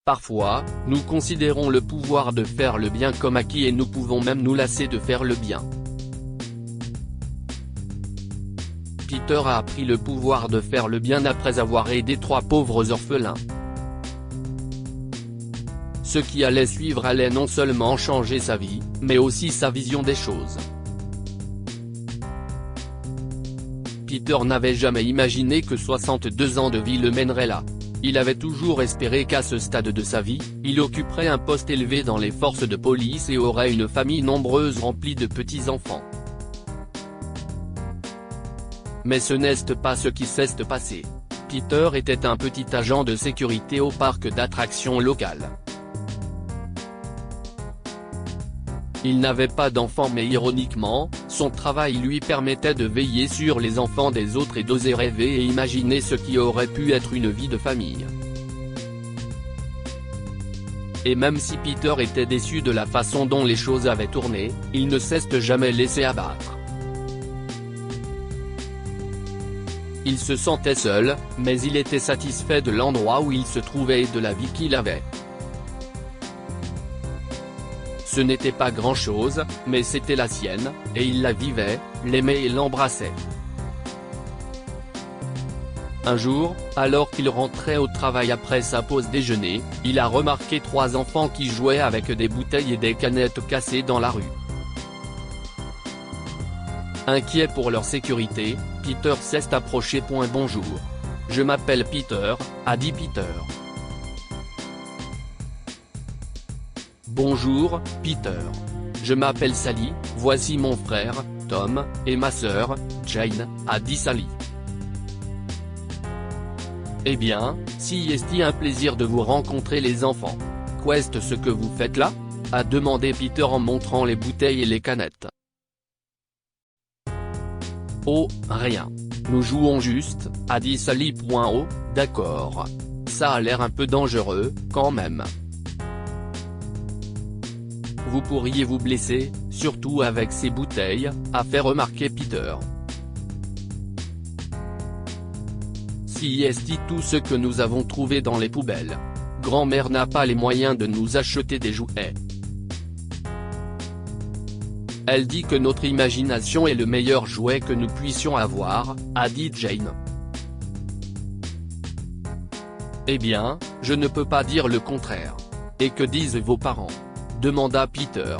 Parfois, nous considérons le pouvoir de faire le bien comme acquis et nous pouvons même nous lasser de faire le bien. Peter a appris le pouvoir de faire le bien après avoir aidé 3 pauvres orphelins. Ce qui allait suivre allait non seulement changer sa vie, mais aussi sa vision des choses. Peter n'avait jamais imaginé que 62 ans de vie le mèneraient là. Il avait toujours espéré qu'à ce stade de sa vie, il occuperait un poste élevé dans les forces de police et aurait une famille nombreuse remplie de petits-enfants. Mais ce n'est pas ce qui s'est passé. Peter était un petit agent de sécurité au parc d'attractions local. Il n'avait pas d'enfants mais ironiquement, son travail lui permettait de veiller sur les enfants des autres et d'oser rêver et imaginer ce qui aurait pu être une vie de famille. Et même si Peter était déçu de la façon dont les choses avaient tourné, il ne s'est jamais laissé abattre. Il se sentait seul, mais il était satisfait de l'endroit où il se trouvait et de la vie qu'il avait. Ce n'était pas grand-chose, mais c'était la sienne, et il la vivait, l'aimait et l'embrassait. Un jour, alors qu'il rentrait au travail après sa pause déjeuner, il a remarqué 3 enfants qui jouaient avec des bouteilles et des canettes cassées dans la rue. Inquiet pour leur sécurité, Peter s'est approché. Bonjour. Je m'appelle Peter, a dit Peter. Bonjour, Peter. Je m'appelle Sally, voici mon frère, Tom, et ma sœur, Jane, a dit Sally. Eh bien, si est un plaisir de vous rencontrer les enfants. Qu'est-ce ce que vous faites là? A demandé Peter en montrant les bouteilles et les canettes. Oh, rien. Nous jouons juste, a dit Sally. Oh, d'accord. Ça a l'air un peu dangereux, quand même. Vous pourriez vous blesser, surtout avec ces bouteilles, a fait remarquer Peter. Si est tout ce que nous avons trouvé dans les poubelles. Grand-mère n'a pas les moyens de nous acheter des jouets. Elle dit que notre imagination est le meilleur jouet que nous puissions avoir, a dit Jane. Eh bien, je ne peux pas dire le contraire. Et que disent vos parents? Demanda Peter.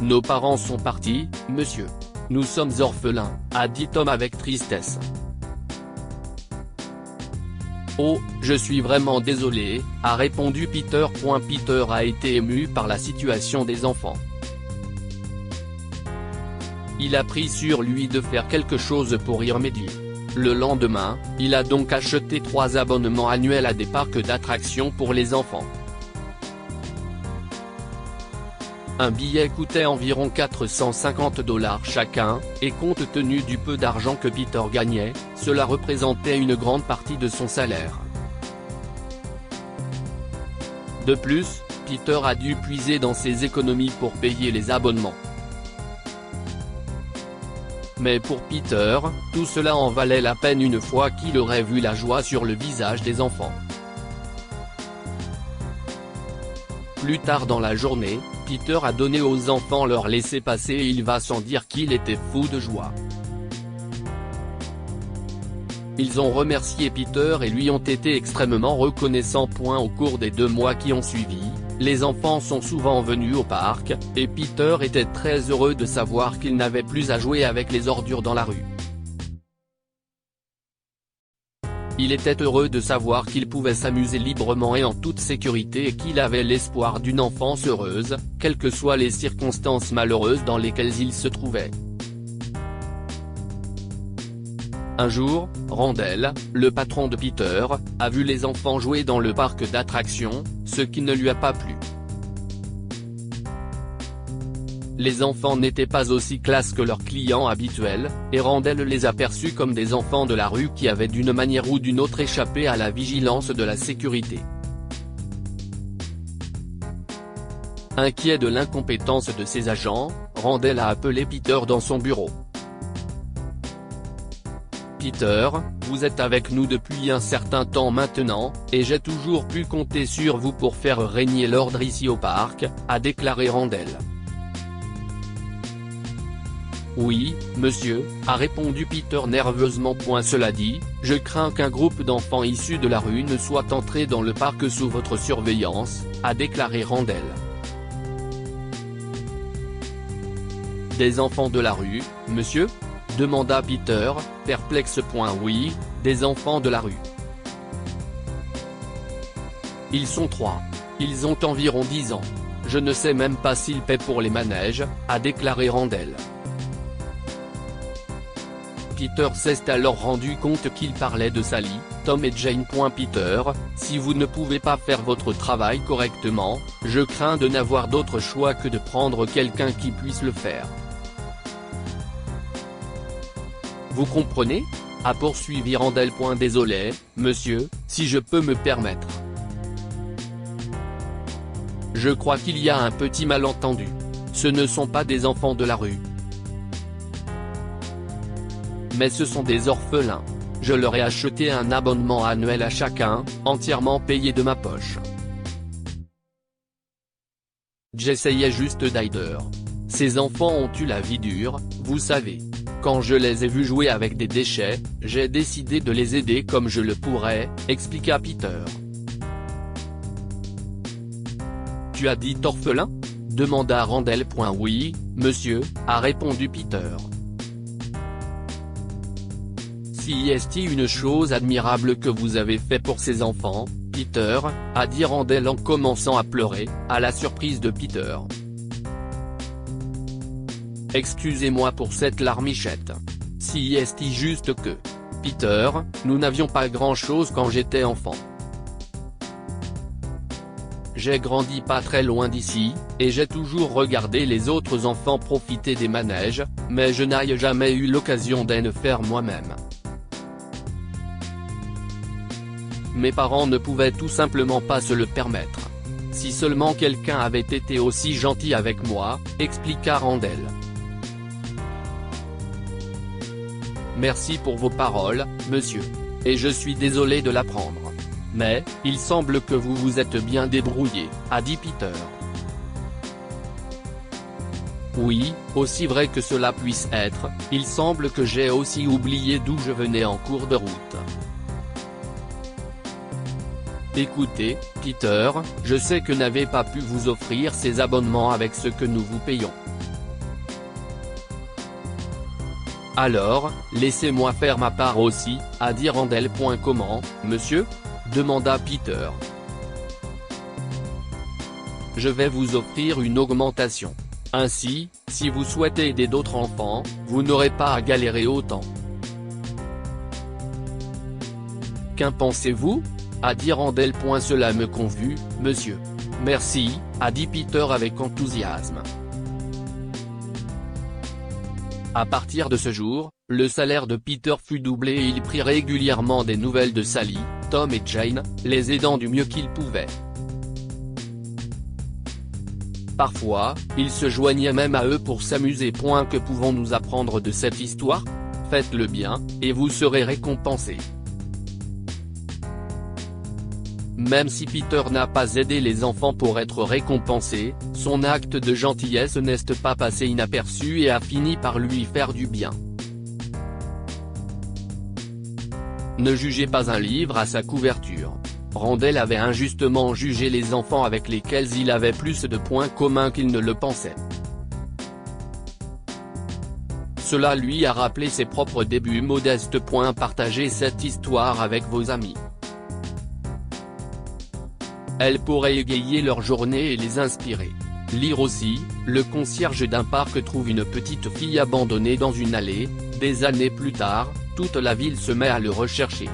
Nos parents sont partis, monsieur. Nous sommes orphelins, a dit Tom avec tristesse. Oh, je suis vraiment désolé, a répondu Peter. Peter a été ému par la situation des enfants. Il a pris sur lui de faire quelque chose pour y remédier. Le lendemain, il a donc acheté 3 abonnements annuels à des parcs d'attractions pour les enfants. Un billet coûtait environ 450 $ chacun, et compte tenu du peu d'argent que Peter gagnait, cela représentait une grande partie de son salaire. De plus, Peter a dû puiser dans ses économies pour payer les abonnements. Mais pour Peter, tout cela en valait la peine une fois qu'il aurait vu la joie sur le visage des enfants. Plus tard dans la journée, Peter a donné aux enfants leur laissez-passer et il va sans dire qu'il était fou de joie. Ils ont remercié Peter et lui ont été extrêmement reconnaissants. Au cours des 2 mois qui ont suivi, les enfants sont souvent venus au parc, et Peter était très heureux de savoir qu'il n'avait plus à jouer avec les ordures dans la rue. Il était heureux de savoir qu'il pouvait s'amuser librement et en toute sécurité et qu'il avait l'espoir d'une enfance heureuse, quelles que soient les circonstances malheureuses dans lesquelles il se trouvait. Un jour, Randall, le patron de Peter, a vu les enfants jouer dans le parc d'attractions, ce qui ne lui a pas plu. Les enfants n'étaient pas aussi classe que leurs clients habituels, et Randall les a perçus comme des enfants de la rue qui avaient d'une manière ou d'une autre échappé à la vigilance de la sécurité. Inquiet de l'incompétence de ses agents, Randall a appelé Peter dans son bureau. Peter, vous êtes avec nous depuis un certain temps maintenant, et j'ai toujours pu compter sur vous pour faire régner l'ordre ici au parc, a déclaré Randall. Oui, monsieur, a répondu Peter nerveusement. Cela dit, je crains qu'un groupe d'enfants issus de la rue ne soit entré dans le parc sous votre surveillance, a déclaré Randall. Des enfants de la rue, monsieur ? Demanda Peter, perplexe. Oui, des enfants de la rue. Ils sont 3. Ils ont environ 10 ans. Je ne sais même pas s'ils paient pour les manèges, a déclaré Randall. Peter s'est alors rendu compte qu'il parlait de Sally, Tom et Jane. Peter, si vous ne pouvez pas faire votre travail correctement, je crains de n'avoir d'autre choix que de prendre quelqu'un qui puisse le faire. Vous comprenez ? A poursuivi Randall. Désolé, monsieur, si je peux me permettre. Je crois qu'il y a un petit malentendu. Ce ne sont pas des enfants de la rue. Mais ce sont des orphelins. Je leur ai acheté un abonnement annuel à chacun, entièrement payé de ma poche. J'essayais juste d'aider. Ces enfants ont eu la vie dure, vous savez. Quand je les ai vus jouer avec des déchets, j'ai décidé de les aider comme je le pourrais, expliqua Peter. Tu as dit orphelin ? Demanda Randall. Oui, monsieur, a répondu Peter. Si est une chose admirable que vous avez fait pour ces enfants, Peter, a dit Randall en commençant à pleurer, à la surprise de Peter. Excusez-moi pour cette larmichette. Si est juste que, Peter, nous n'avions pas grand-chose quand j'étais enfant. J'ai grandi pas très loin d'ici, et j'ai toujours regardé les autres enfants profiter des manèges, mais je n'ai jamais eu l'occasion d'en faire moi-même. Mes parents ne pouvaient tout simplement pas se le permettre. Si seulement quelqu'un avait été aussi gentil avec moi, expliqua Randall. Merci pour vos paroles, monsieur. Et je suis désolé de l'apprendre. Mais, il semble que vous vous êtes bien débrouillé, a dit Peter. Oui, aussi vrai que cela puisse être, il semble que j'ai aussi oublié d'où je venais en cours de route. Écoutez, Peter, je sais que n'avez pas pu vous offrir ces abonnements avec ce que nous vous payons. Alors, laissez-moi faire ma part aussi, a dit Randall. Comment, monsieur ? Demanda Peter. Je vais vous offrir une augmentation. Ainsi, si vous souhaitez aider d'autres enfants, vous n'aurez pas à galérer autant. Qu'en pensez-vous ? A dit Randall. Cela me convient, monsieur. Merci, a dit Peter avec enthousiasme. À partir de ce jour, le salaire de Peter fut doublé et il prit régulièrement des nouvelles de Sally, Tom et Jane, les aidant du mieux qu'il pouvait. Parfois, il se joignait même à eux pour s'amuser. Que pouvons-nous apprendre de cette histoire ? Faites le bien, et vous serez récompensés. Même si Peter n'a pas aidé les enfants pour être récompensé, son acte de gentillesse n'est pas passé inaperçu et a fini par lui faire du bien. Ne jugez pas un livre à sa couverture. Randall avait injustement jugé les enfants avec lesquels il avait plus de points communs qu'il ne le pensait. Cela lui a rappelé ses propres débuts modestes. Partagez cette histoire avec vos amis. Elle pourrait égayer leur journée et les inspirer. Lire aussi, le concierge d'un parc trouve une petite fille abandonnée dans une allée. Des années plus tard, toute la ville se met à le rechercher.